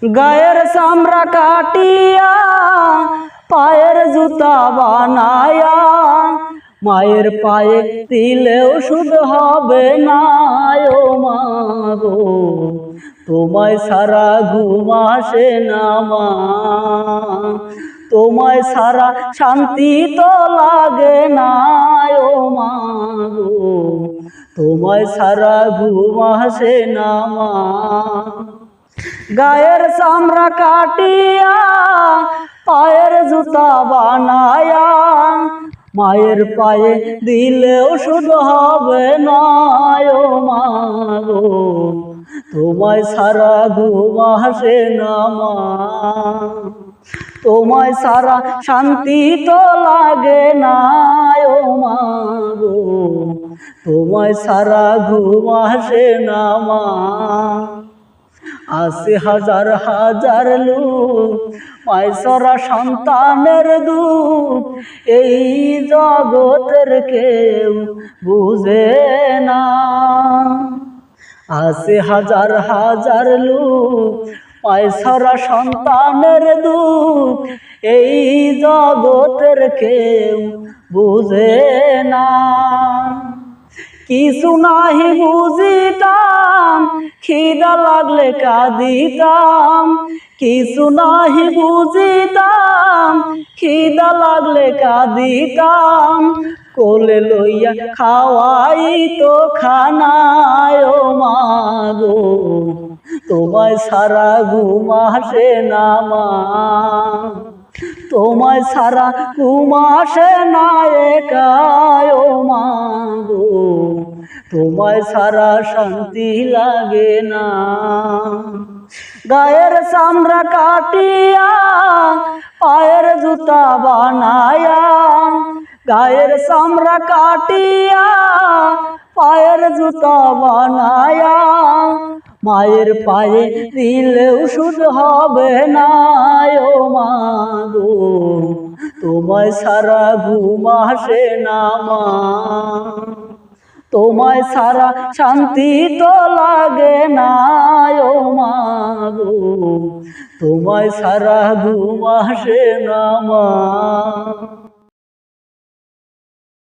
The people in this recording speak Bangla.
গায়ের চামড়া কাটিয়া পায়ের জুতা বানায়া মায়ের পায়ে দিলেও শুধু হবে না ও মা গো, তোমায় সারা ঘুম আসে না মা, তোমায় সারা শান্তি তো লাগে না ও মা গো, তোমায় সারা ঘুম আসে না মা। গায়ের চামড়া কাটিয়া পায়ের জুতা বানায়া মায়ের পায়ে দিলেও শুধু হবে না ও মা গো, তোমায় সারা ঘুম আসে না মা, তোমায় সারা শান্তি তো লাগে না ও মা গো, তোমায় সারা ঘুম আসে না মা। আছে হাজার হাজার লোক মায়সরা সন্তানের দুঃখ, এই জগতের কেউ বুঝে না। আছে হাজার হাজার লোক মায়সরা সন্তানের দুঃখ, এই জগতের কেউ বুঝে না। কিছু নাহি বুঝিতাম খিদা লাগলে কাঁদিতাম, কিছু নাহি বুঝিতাম খিদা লাগলে কাঁদিতাম, কোলে লইয়া খাওয়াই তো খানায় ও মা গো, তোমায় সারা ঘুম আসে না মা, তোমায় সারা ঘুম আসে না একা ও মা গো, তোমায় সারা শান্তি লাগে না। গায়ের চামড়া কাটিয়া পায়ের জুতা বানায়া, গায়ের চামড়া কাটিয়া পায়ের জুতা বানায়া মায়ের পায়ে দিলেও শুধু হবে না ও মা গো, তোমায় সারা ঘুম আসে না মা, তোমায় সারা শান্তি তো লাগে না ও মা গো, তোমায় সারা ঘুম আসে না মা।